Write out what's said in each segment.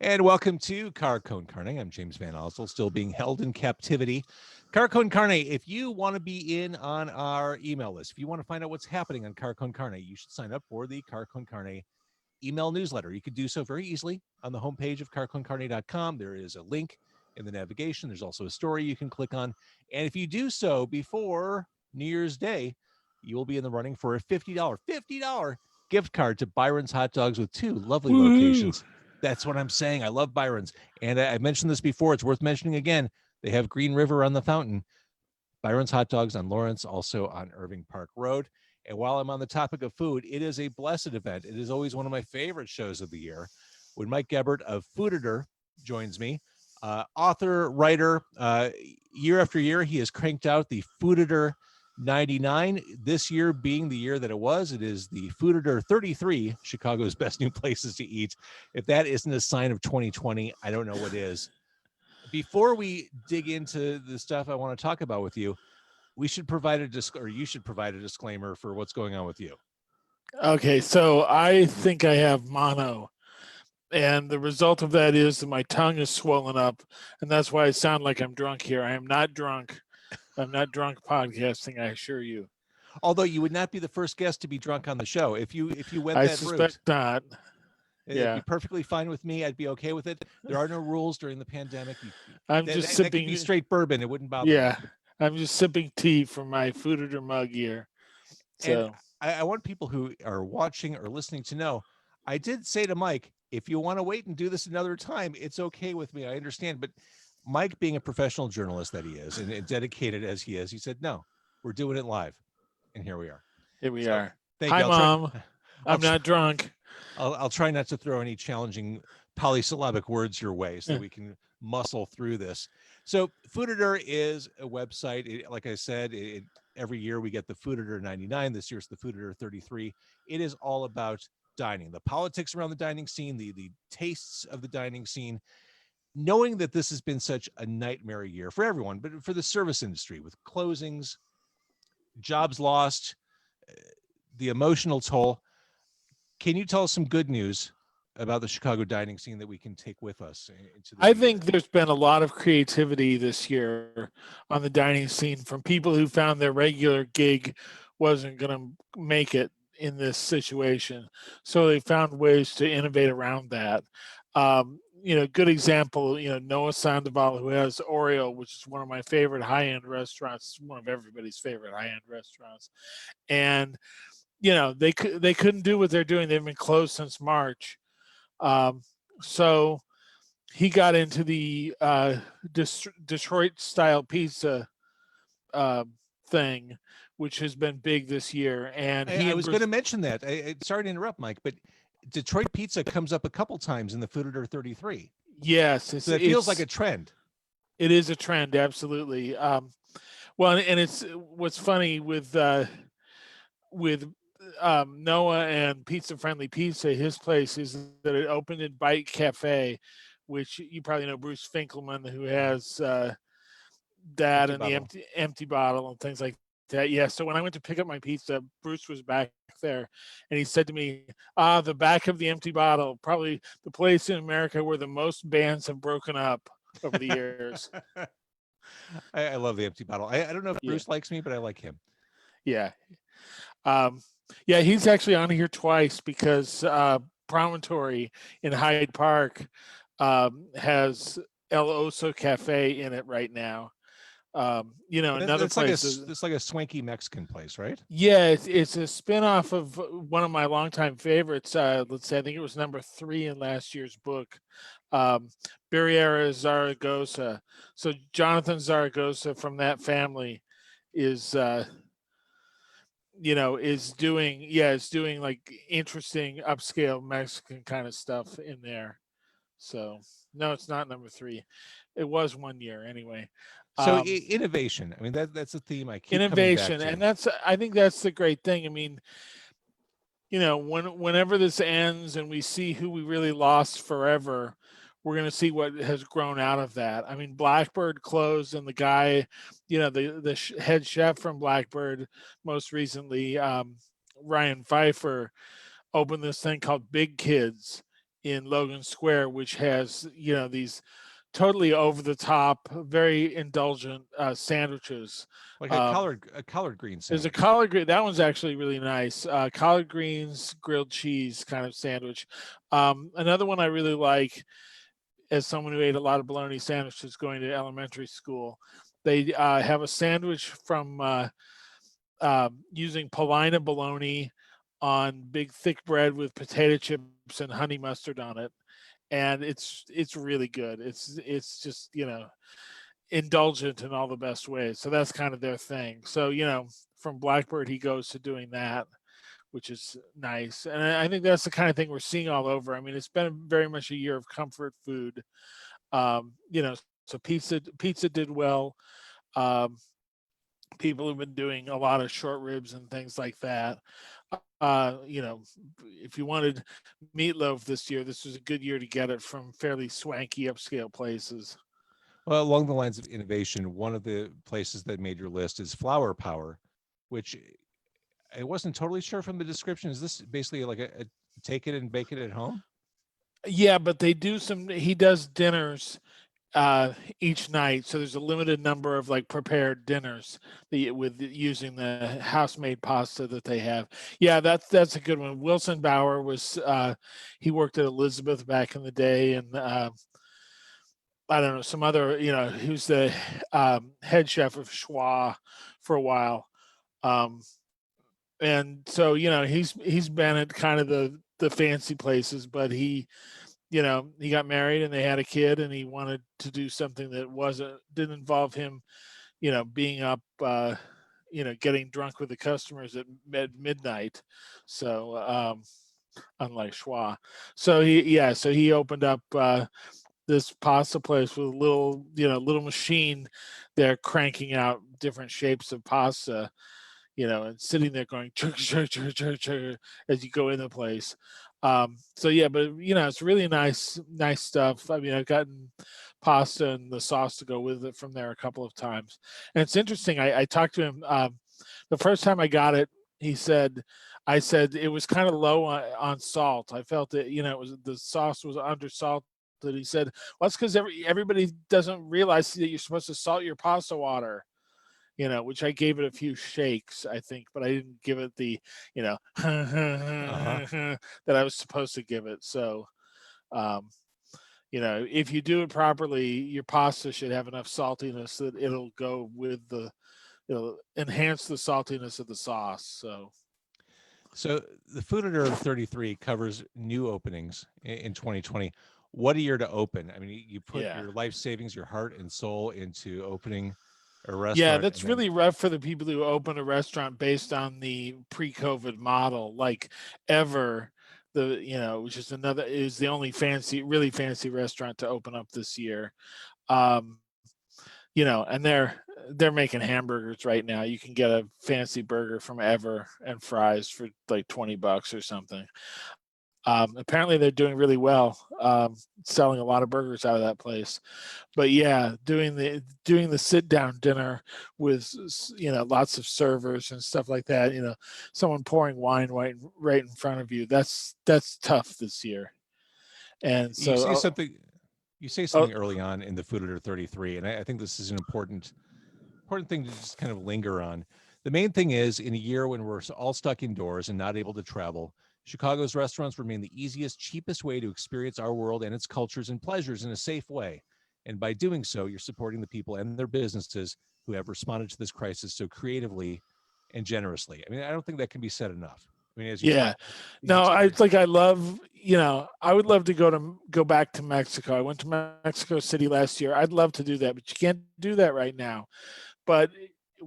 And welcome to Car Con Carne. I'm James Van Osel, still being held in captivity. Car Con Carne, if you want to be in on our email list, if you want to find out what's happening on Car Con Carne, you should sign up for the Car Con Carne email newsletter. You could do so very easily on the homepage of carconcarne.com. There is a link in the navigation. There's also a story you can click on. And if you do so before New Year's Day, you will be in the running for a $50 gift card to Byron's Hot Dogs with two lovely locations. That's what I'm saying. I love Byron's. And I mentioned this before. It's worth mentioning again. They have Green River on the fountain. Byron's Hot Dogs on Lawrence, also on Irving Park Road. And while I'm on the topic of food, it is a blessed event. It is always one of my favorite shows of the year when Mike Gebert of Fooditor joins me. Author, writer, year after year, he has cranked out the Fooditor 99. This year being the year that it is the Fooditor 33, Chicago's best new places to eat. If that isn't a sign of 2020, I don't know what is. Before we dig into the stuff I want to talk about with you, we should provide you should provide a disclaimer for what's going on with you. Okay, so I think I have mono, and the result of that is that my tongue is swollen up, and that's why I sound like I'm drunk here. I am not drunk. I'm not drunk podcasting, I assure you. Although you would not be the first guest to be drunk on the show. If you went I that suspect route, not. it'd be perfectly fine with me. I'd be okay with it. There are no rules during the pandemic. I'm just sipping. That could be straight bourbon. It wouldn't bother me. Yeah, I'm just sipping tea from my Fooditor mug here. So and I want people who are watching or listening to know, I did say to Mike, if you want to wait and do this another time, it's okay with me. I understand. But Mike, being a professional journalist that he is and dedicated as he is, he said, no, we're doing it live. And here we are. Here we are. Thank Hi, you. Mom. I'm not drunk. I'll try not to throw any challenging polysyllabic words your way so we can muscle through this. So Fooditor is a website. Like I said, every year we get the Fooditor 99. This year's the Fooditor 33. It is all about dining, the politics around the dining scene, the tastes of the dining scene. Knowing that this has been such a nightmare year for everyone, but for the service industry with closings, jobs lost, the emotional toll. Can you tell us some good news about the Chicago dining scene that we can take with us into the I think there's been a lot of creativity this year on the dining scene from people who found their regular gig wasn't going to make it in this situation. So they found ways to innovate around that. Good example, Noah Sandoval, who has Oreo, which is one of my favorite high-end restaurants, one of everybody's favorite high-end restaurants. And, they couldn't do what they're doing. They've been closed since March. So he got into the Detroit style pizza thing, which has been big this year. And I was going to mention that. Sorry to interrupt, Mike, but Detroit pizza comes up a couple times in the Fooditor 33. Yes. So it feels like a trend. It is a trend. Absolutely. Well, and it's what's funny with Noah and Pizza Friendly Pizza, his place is that it opened in Bite Cafe, which you probably know Bruce Finkelman, who has that and the empty bottle and things like that. Yeah. So when I went to pick up my pizza, Bruce was back there and he said to me, the back of the empty bottle, probably the place in America where the most bands have broken up over the years. I love the empty bottle. I don't know if Bruce likes me, but I like him. Yeah. Yeah, he's actually on here twice because Promontory in Hyde Park has El Oso Cafe in it right now. Another place. It's like a swanky Mexican place, right? Yeah, it's a spinoff of one of my longtime favorites. Let's say I think it was number 3 in last year's book, Birria Zaragoza. So Jonathan Zaragoza from that family is doing like interesting upscale Mexican kind of stuff in there. So no, it's not number 3. It was one year anyway. So innovation. I mean, that's a theme I keep innovation, coming back to. And I think that's the great thing. I mean, whenever this ends and we see who we really lost forever, we're going to see what has grown out of that. I mean, Blackbird closed, and the guy, the head chef from Blackbird, most recently, Ryan Pfeiffer, opened this thing called Big Kids, in Logan Square, which has, these totally over the top, very indulgent sandwiches. Like Um, a collard green there's a sandwich. collard green. That one's actually really nice. Collard greens, grilled cheese kind of sandwich. Another one I really like, as someone who ate a lot of bologna sandwiches going to elementary school, they have a sandwich from using Paulina bologna on big thick bread with potato chips and honey mustard on it, and it's really good. It's just indulgent in all the best ways. So that's kind of their thing. So from Blackbird he goes to doing that, which is nice. And I think that's the kind of thing we're seeing all over. I mean, it's been very much a year of comfort food. So pizza did well. Um, People have been doing a lot of short ribs and things like that. If you wanted meatloaf this year, this was a good year to get it from fairly swanky upscale places. Well, along the lines of innovation, one of the places that made your list is Flower Power, which I wasn't totally sure from the description. Is this basically like a take it and bake it at home? Yeah, but he does dinners each night, so there's a limited number of like prepared dinners with using the house made pasta that they have. Yeah, that's a good one. Wilson Bauer was he worked at Elizabeth back in the day, and I don't know, some other, he was the head chef of Schwa for a while. um and so he's been at kind of the fancy places, but he got married and they had a kid, and he wanted to do something that didn't involve him, being up, getting drunk with the customers at midnight. So unlike Schwa. So he opened up this pasta place with a little machine. They're cranking out different shapes of pasta, and sitting there going chug, chug, chug, chug, chug, as you go in the place. So yeah, but it's really nice stuff. I mean, I've gotten pasta and the sauce to go with it from there a couple of times. And it's interesting. I talked to him the first time I got it. I said it was kind of low on salt. I felt that the sauce was under salt. That he said, well, that's because everybody doesn't realize that you're supposed to salt your pasta water. Which I gave it a few shakes, I think, but I didn't give it the, Uh-huh. that I was supposed to give it. So, um, if you do it properly, your pasta should have enough saltiness that it'll enhance the saltiness of the sauce. So the Fooditor 33 covers new openings in 2020. What a year to open. I mean, you put Yeah. your life savings, your heart and soul into opening a Yeah, restaurant, that's and then really rough for the people who open a restaurant based on the pre-COVID model, like Ever, which is the only really fancy restaurant to open up this year. Um, and they're making hamburgers right now. You can get a fancy burger from Ever and fries for like $20 or something. Apparently they're doing really well, selling a lot of burgers out of that place. But yeah, doing the sit down dinner with lots of servers and stuff like that. Someone pouring wine right in front of you. That's tough this year. And you so, say something oh, early on in the Fooditor 33, and I think this is an important thing to just kind of linger on. The main thing is, in a year when we're all stuck indoors and not able to travel, Chicago's restaurants remain the easiest, cheapest way to experience our world and its cultures and pleasures in a safe way. And by doing so, you're supporting the people and their businesses who have responded to this crisis so creatively and generously. I mean, I don't think that can be said enough. I mean, as you yeah. talk about these No, experiences. I love, I would love to go back to Mexico. I went to Mexico City last year. I'd love to do that, but you can't do that right now. But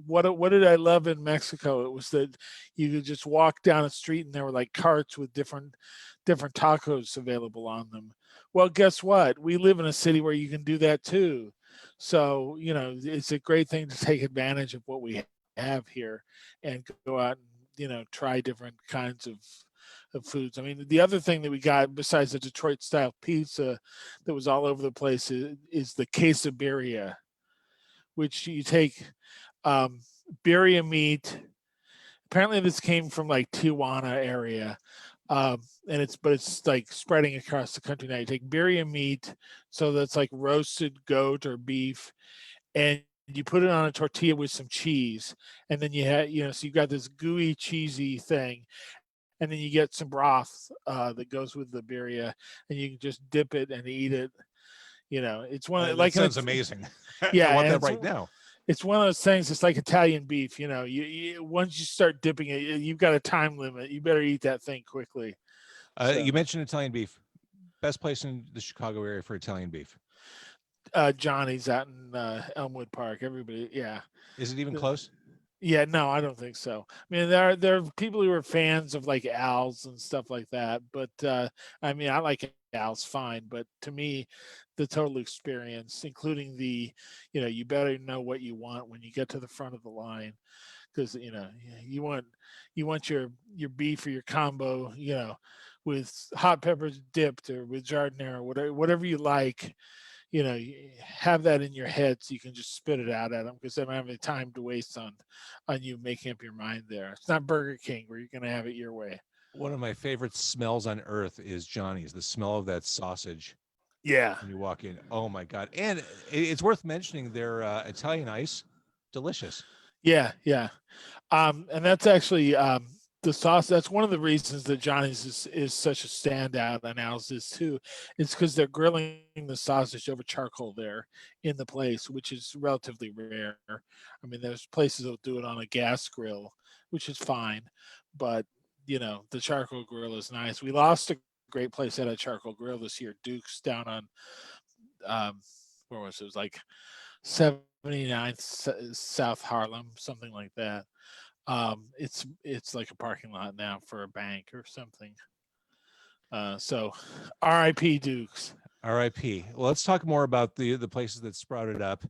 what did I love in Mexico? It was that you could just walk down a street and there were like carts with different tacos available on them. Well, guess what? We live in a city where you can do that too. So, it's a great thing to take advantage of what we have here and go out and, try different kinds of foods. I mean, the other thing that we got besides the Detroit style pizza that was all over the place is the quesadilla, which you take birria meat. Apparently, this came from like Tijuana area. um, and it's like spreading across the country now. You take birria meat, so that's like roasted goat or beef, and you put it on a tortilla with some cheese, and then you have so you've got this gooey cheesy thing, and then you get some broth that goes with the birria, and you can just dip it and eat it. It's one of That like an sounds amazing. I yeah, want and that right now. it's one of those things. It's like Italian beef. You once you start dipping it, you've got a time limit. You better eat that thing quickly. You So mentioned Italian beef. Best place in the Chicago area for Italian beef. Johnny's out in Elmwood Park. Everybody, yeah. Is it even The- close? Yeah, no, I don't think so. I mean, there are people who are fans of like Al's and stuff like that, but I mean, I like Al's fine, but to me, the total experience, including you better know what you want when you get to the front of the line, because you want your beef or your combo, with hot peppers dipped or with giardiniera, whatever you like, you have that in your head so you can just spit it out at them because they don't have any time to waste on you making up your mind there. It's not Burger King where you're going to have it your way. One of my favorite smells on earth is Johnny's. The smell of that sausage Yeah. when you walk in. Oh my god! And it's worth mentioning their Italian ice, delicious. Yeah. Yeah. And that's actually the sauce. That's one of the reasons that Johnny's is such a standout, and ours is too. It's because they're grilling the sausage over charcoal there in the place, which is relatively rare. I mean, there's places that do it on a gas grill, which is fine, but the charcoal grill is nice. We lost a great place at a charcoal grill this year, Duke's down on where was it? It was like 79th South Harlem, something like that. It's like a parking lot now for a bank or something. So RIP Dukes. R.I.P. Well, let's talk more about the places that sprouted up.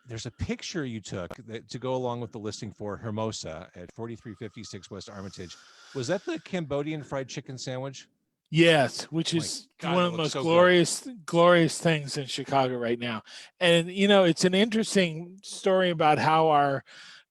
There's a picture you took to go along with the listing for Hermosa at 4356 West Armitage. Was that the Cambodian fried chicken sandwich? Yes, which Oh my is God, one it of the looks most so good. glorious things in Chicago right now. And it's an interesting story about how our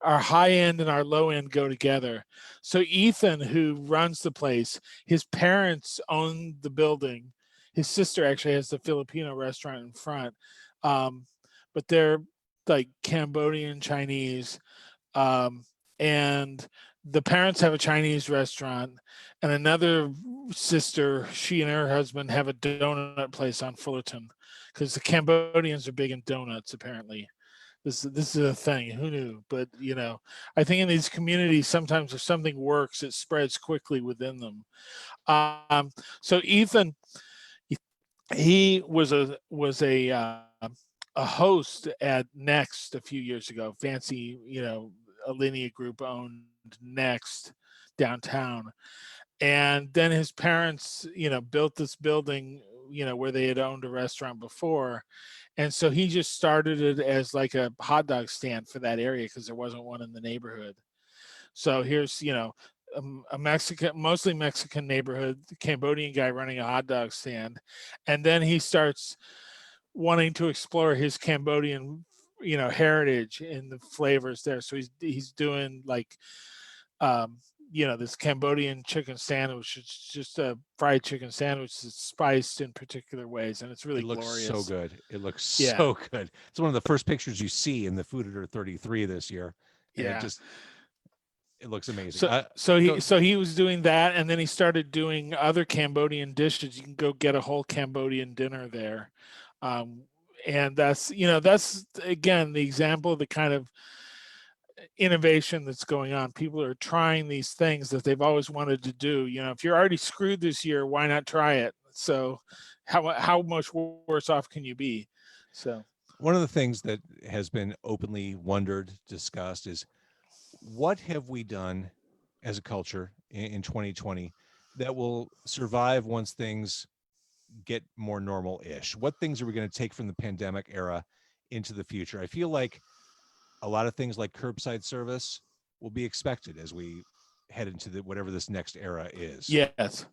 high end and our low end go together. So Ethan, who runs the place, his parents own the building. His sister actually has the Filipino restaurant in front. Um, but they're like Cambodian Chinese. Um, and the parents have a Chinese restaurant, and another sister, she and her husband have a donut place on Fullerton, because the Cambodians are big in donuts. Apparently, this is a thing. Who knew? But I think in these communities, sometimes if something works, it spreads quickly within them. So Ethan, he was a host at Next a few years ago. Fancy, Alinea Group owned Next downtown, and then his parents, built this building, where they had owned a restaurant before, and so he just started it as like a hot dog stand for that area because there wasn't one in the neighborhood. So here's, a Mexican, mostly Mexican neighborhood, Cambodian guy running a hot dog stand, and then he starts wanting to explore his Cambodian, heritage in the flavors there. So he's doing like, um, this Cambodian chicken sandwich. It's just a fried chicken sandwich that's spiced in particular ways, and it's really It looks so glorious. good. It looks Yeah, so good. It's one of the first pictures you see in the Fooditor 33 this year, and yeah. it looks amazing. So so Go. he so he was doing that, and then he started doing other Cambodian dishes. You can go get a whole Cambodian dinner there, um, and that's again the example of the kind of innovation that's going on. People are trying these things that they've always wanted to do. If you're already screwed this year, why not try it? So how much worse off can you be? So One of the things that has been openly wondered, discussed is what have we done as a culture in 2020 that will survive once things get more normal-ish? What things are we going to take from the pandemic era into the future? I feel like a lot of things like curbside service will be expected as we head into whatever this next era is. yes,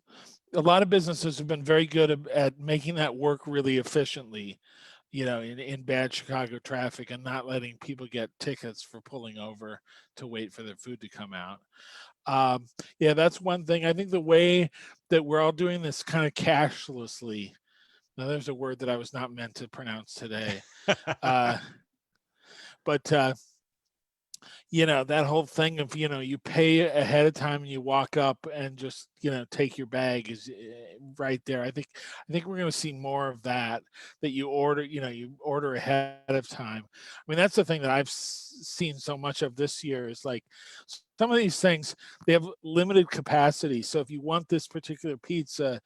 a lot of businesses have been very good at making that work really efficiently, in bad Chicago traffic, and not letting people get tickets for pulling over to wait for their food to come out. Yeah, that's one thing. I think the way that we're all doing this kind of cashlessly. Now, there's a word that I was not meant to pronounce today. Uh, but that whole thing of you pay ahead of time and you walk up and just take your bag is right there. I think we're going to see more of that you order ahead of time. I mean, that's the thing that I've seen so much of this year is like some of these things, they have limited capacity. So if you want this particular pizza,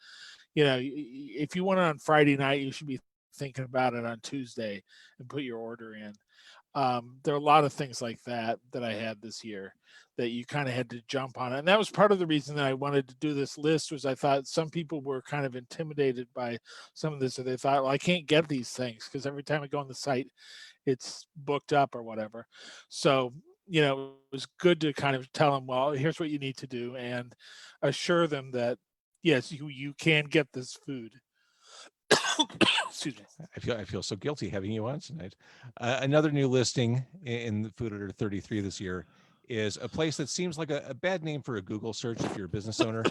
if you want it on Friday night, you should be thinking about it on Tuesday and put your order in. There are a lot of things like that I had this year that you kind of had to jump on it. And that was part of the reason that I wanted to do this list was I thought some people were kind of intimidated by some of this, or they thought, well, I can't get these things because every time I go on the site, it's booked up or whatever. So, it was good to kind of tell them, well, here's what you need to do and assure them that, yes, you can get this food. Excuse me. I feel so guilty having you on tonight. Another new listing in the Fooditor 33 this year is a place that seems like a bad name for a Google search if you're a business owner.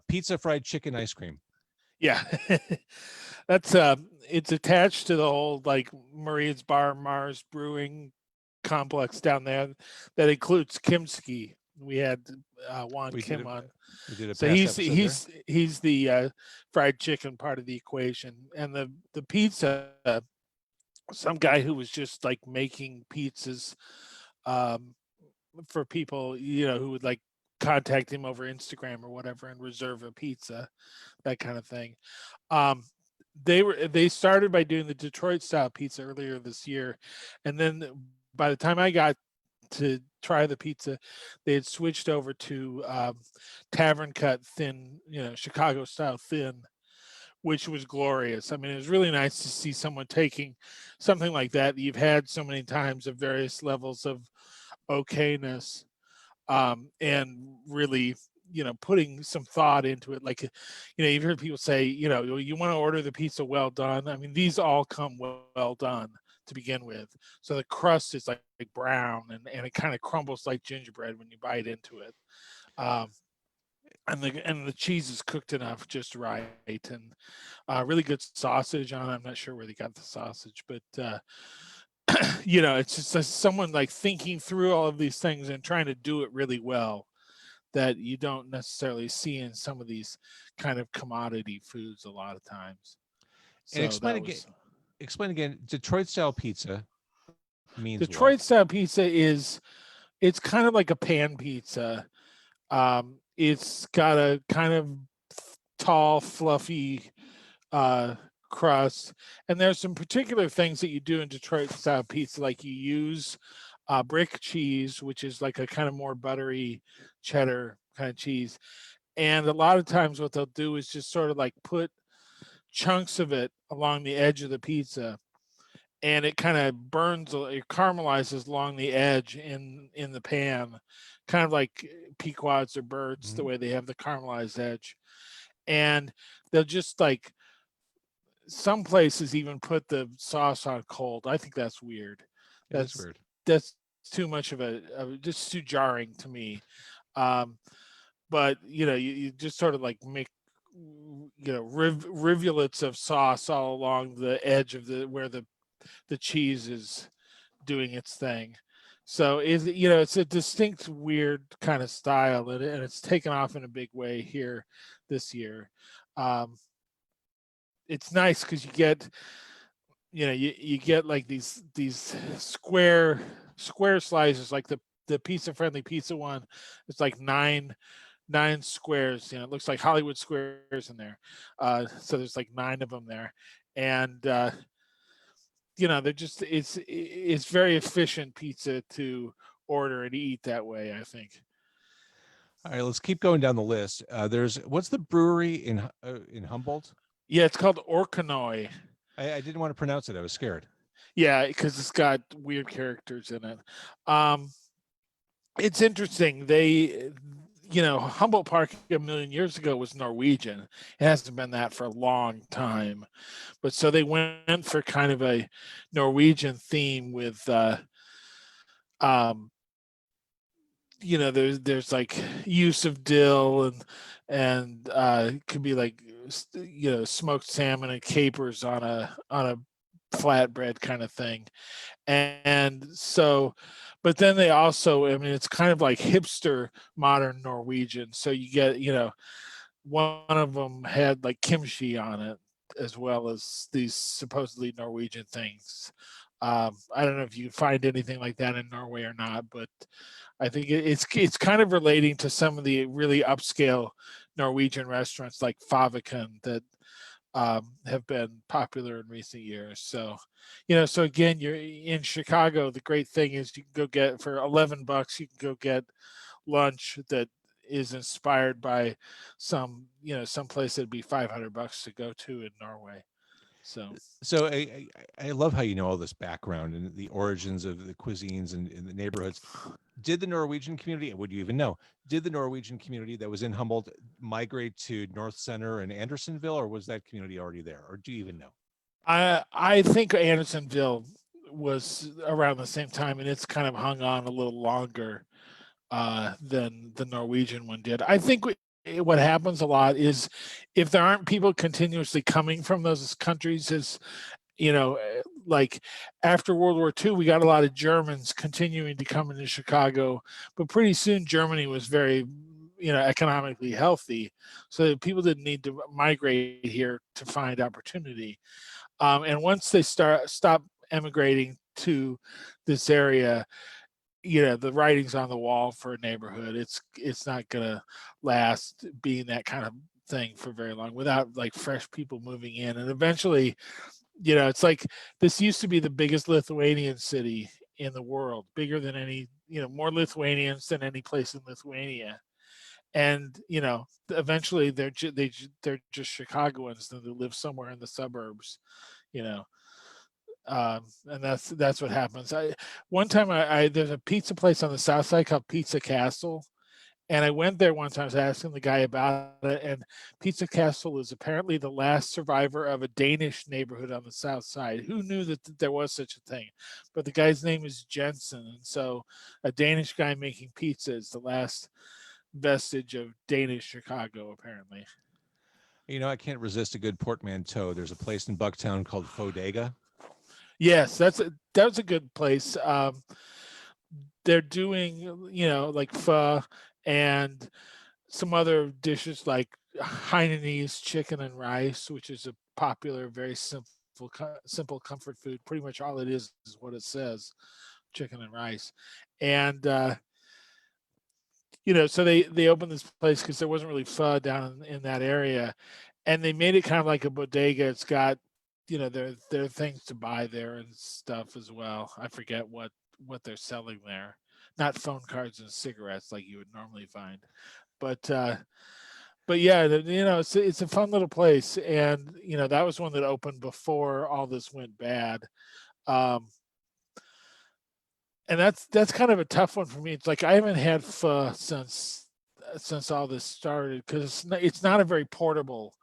Pizza Fried Chicken Ice Cream. Yeah. That's it's attached to the whole like Maria's Bar Mars Brewing complex down there that includes Kimski. We had Juan Kim on. We did a So past he's the fried chicken part of the equation, and the pizza. Some guy who was just like making pizzas for people, who would like contact him over Instagram or whatever and reserve a pizza, that kind of thing. They started by doing the Detroit style pizza earlier this year, and then by the time I got to try the pizza, they had switched over to tavern cut thin, Chicago style thin, which was glorious. I mean, it was really nice to see someone taking something like that you've had so many times of various levels of okayness, and really putting some thought into it. Like you've heard people say you want to order the pizza well done. I mean, these all come well done to begin with, so the crust is like brown and it kind of crumbles like gingerbread when you bite into it, and the cheese is cooked enough just right, and really good sausage on it. I'm not sure where they got the sausage, but it's just someone like thinking through all of these things and trying to do it really well that you don't necessarily see in some of these kind of commodity foods a lot of times. And So explain again, Detroit style pizza means what? Detroit style pizza it's kind of like a pan pizza. It's got a kind of tall, fluffy crust, and there's some particular things that you do in Detroit style pizza, like you use brick cheese, which is like a kind of more buttery cheddar kind of cheese. And a lot of times what they'll do is just sort of like put chunks of it along the edge of the pizza, and it kind of burns, it caramelizes along the edge in the pan, kind of like Pequods or Berts, the way they have the caramelized edge. And they'll just like some places even put the sauce on cold. I think that's weird. That's weird. That's too much of just too jarring to me. But you just sort of like make rivulets of sauce all along the edge of where the cheese is doing its thing. So it's a distinct weird kind of style, and it's taken off in a big way here this year. It's nice because you get you get like these square slices, like the pizza friendly pizza one. It's like nine squares. It looks like Hollywood squares in there. So there's like 9 of them there, and they're just it's very efficient pizza to order and eat that way, I think. All right, let's keep going down the list. What's the brewery in Humboldt? Yeah, it's called Orkanoy. I didn't want to pronounce it. I was scared. Yeah, because it's got weird characters in it. It's interesting. Humboldt Park a million years ago was Norwegian. It hasn't been that for a long time. But so they went for kind of a Norwegian theme with there's like use of dill and it could be like smoked salmon and capers on a flatbread kind of thing. And so, but then they also, I mean, it's kind of like hipster modern Norwegian. So you get, one of them had like kimchi on it, as well as these supposedly Norwegian things. I don't know if you find anything like that in Norway or not, but I think it's kind of relating to some of the really upscale Norwegian restaurants like Faviken that have been popular in recent years. So, so again, you're in Chicago. The great thing is you can go get for $11. You can go get lunch that is inspired by some place that'd be $500 to go to in Norway. So So I love how you know all this background and the origins of the cuisines and the neighborhoods. Did the Norwegian community, would you even know, did the Norwegian community that was in Humboldt migrate to North Center and Andersonville, or was that community already there? Or do you even know? I think Andersonville was around the same time, and it's kind of hung on a little longer than the Norwegian one did. I think what happens a lot is if there aren't people continuously coming from those countries, is like after World War II, we got a lot of Germans continuing to come into Chicago, but pretty soon Germany was very, economically healthy, so people didn't need to migrate here to find opportunity. And once they stop emigrating to this area, the writing's on the wall for a neighborhood. It's not gonna last being that kind of thing for very long without like fresh people moving in. And eventually, it's like this used to be the biggest Lithuanian city in the world, bigger than any, more Lithuanians than any place in Lithuania. And eventually they're just Chicagoans that live somewhere in the suburbs, you know. And that's what happens. One time I there's a pizza place on the south side called Pizza Castle, and I went there one time. I was asking the guy about it, and Pizza Castle is apparently the last survivor of a Danish neighborhood on the south side. Who knew that there was such a thing? But the guy's name is Jensen, and so a Danish guy making pizza is the last vestige of Danish Chicago, apparently. I can't resist a good portmanteau. There's a place in Bucktown called Fodega. Yes, that's a good place. They're doing, like pho and some other dishes like Hainanese chicken and rice, which is a popular, very simple comfort food. Pretty much all it is what it says, chicken and rice. And so they opened this place because there wasn't really pho down in that area, and they made it kind of like a bodega. It's got there are things to buy there and stuff as well. I forget what they're selling there. Not phone cards and cigarettes like you would normally find, but yeah, it's a fun little place, and that was one that opened before all this went bad. Um, and that's kind of a tough one for me. It's like I haven't had pho since all this started because it's not a very portable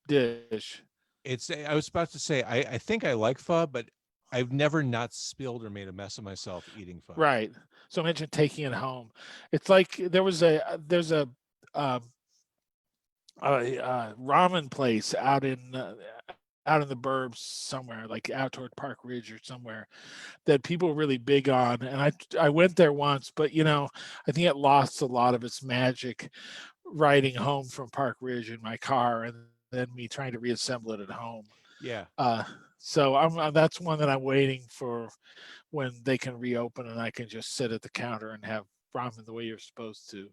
dish. I was about to say, I think I like pho, but I've never not spilled or made a mess of myself eating pho. Right. So imagine taking it home. It's like there's um, a ramen place out in the burbs somewhere, like out toward Park Ridge or somewhere, that people are really big on. And I went there once, but I think it lost a lot of its magic riding home from Park Ridge in my car, and then me trying to reassemble it at home. Yeah. Uh, so that's one that I'm waiting for when they can reopen and I can just sit at the counter and have ramen the way you're supposed to.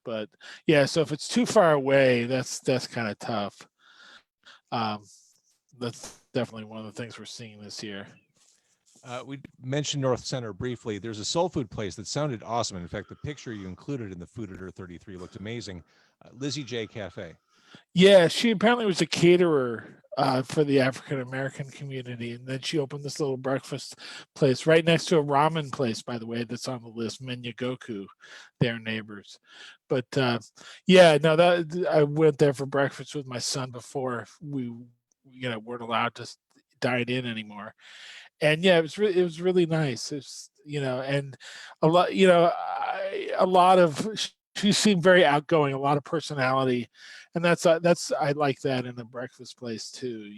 But yeah, so if it's too far away, that's kind of tough. Um, that's definitely one of the things we're seeing this year. We mentioned North Center briefly. There's a soul food place that sounded awesome. In fact, the picture you included in the Fooditor 33 looked amazing. Lizzie J Cafe. Yeah, she apparently was a caterer for the African American community, and then she opened this little breakfast place right next to a ramen place, by the way, that's on the list, Menyagoku, their neighbors. But yeah, no, that I went there for breakfast with my son before we, weren't allowed to dine in anymore, and yeah, it was really nice. and a lot, a lot of, she seemed very outgoing, a lot of personality, and that's I like that in a breakfast place too.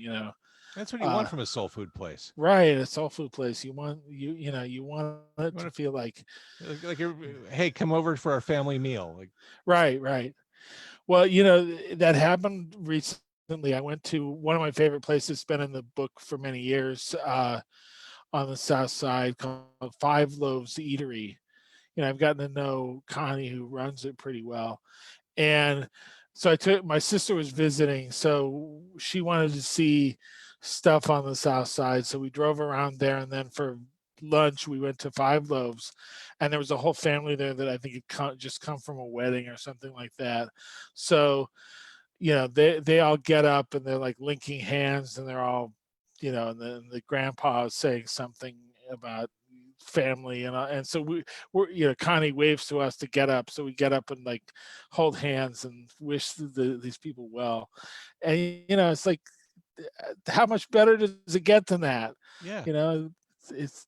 That's what you want from a soul food place. Right, a soul food place. You want you want it You to want feel like hey, come over for our family meal. Like, right. Well, that happened recently. I went to one of my favorite places, it's been in the book for many years, on the south side, called Five Loaves Eatery. I've gotten to know Connie, who runs it, pretty well. And so my sister was visiting, so she wanted to see stuff on the south side. So we drove around there, and then for lunch we went to Five Loaves, and there was a whole family there that I think had just come from a wedding or something like that. So they all get up and they're like linking hands, and they're all, and the grandpa is saying something about family, and so we're Connie waves to us to get up, so we get up and like hold hands and wish these people well, and it's like, how much better does it get than that? yeah. It's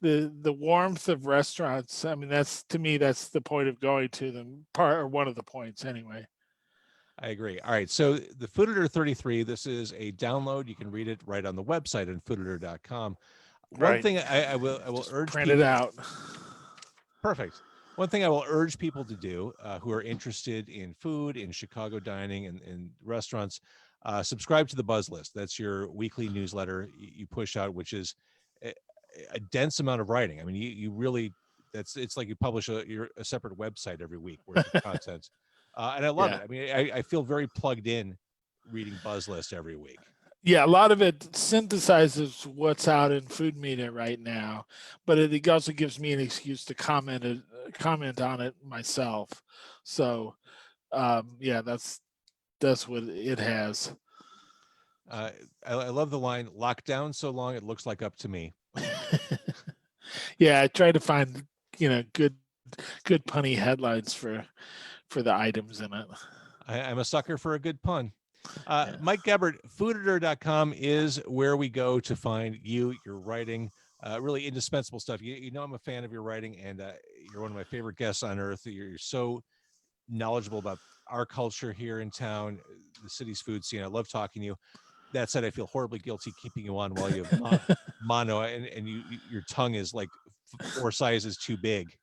the warmth of restaurants. I mean, that's, to me, that's the point of going to them, or one of the points anyway. I agree. All right. So the Fooditor 33, this is a download. You can read it right on the website on fooditor.com. One Right. thing I will Just urge print people. it out. Perfect. One thing I will urge people to do who are interested in food, in Chicago dining, and restaurants, subscribe to the Buzz List. That's your weekly newsletter you push out, which is a dense amount of writing. I mean, you really, it's like you publish a separate website every week worth of content. And I love Yeah. it. I mean, I feel very plugged in reading Buzz List every week. Yeah, a lot of it synthesizes what's out in food media right now, but it also gives me an excuse to comment on it myself. So, yeah, that's what it has. I love the line, "Locked down so long it looks like up to me." Yeah, I try to find good punny headlines for the items in it. I'm a sucker for a good pun. Yeah. Mike Gebert, fooditor.com is where we go to find your writing, really indispensable stuff. You know, I'm a fan of your writing, and you're one of my favorite guests on earth. You're so knowledgeable about our culture here in town, the city's food scene. I love talking to you. That said, I feel horribly guilty keeping you on while you have mono, and your tongue is like 4 sizes too big.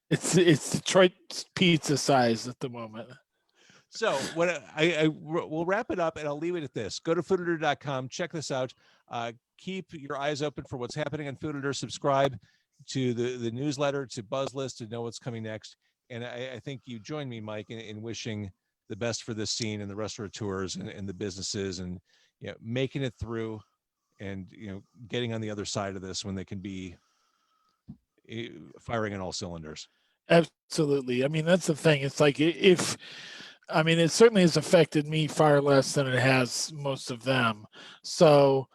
It's Detroit pizza size at the moment. So what we'll wrap it up, and I'll leave it at this. Go to fooditor.com, check this out. Keep your eyes open for what's happening on Fooditor. Subscribe to the newsletter, to BuzzList, to know what's coming next. And I think you join me, Mike, in wishing the best for this scene and the restaurateurs and the businesses, and making it through, and getting on the other side of this when they can be firing on all cylinders. Absolutely. I mean, that's the thing. It's like, it certainly has affected me far less than it has most of them. So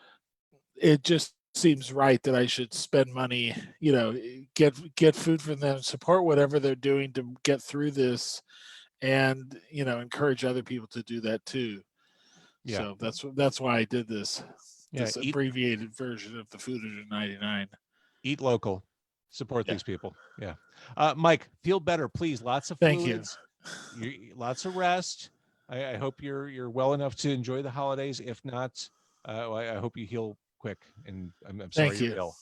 it just seems right that I should spend money, get food from them, support whatever they're doing to get through this, and encourage other people to do that too. Yeah. So that's why I did this. Yeah. This abbreviated version of the Fooditor 99. Eat local. Support Yeah. these people. Yeah. Mike, feel better, please. Lots of Thank fluids. Lots of rest. I hope you're well enough to enjoy the holidays. If not, I hope you heal quick. And I'm sorry Thank you're you. ill.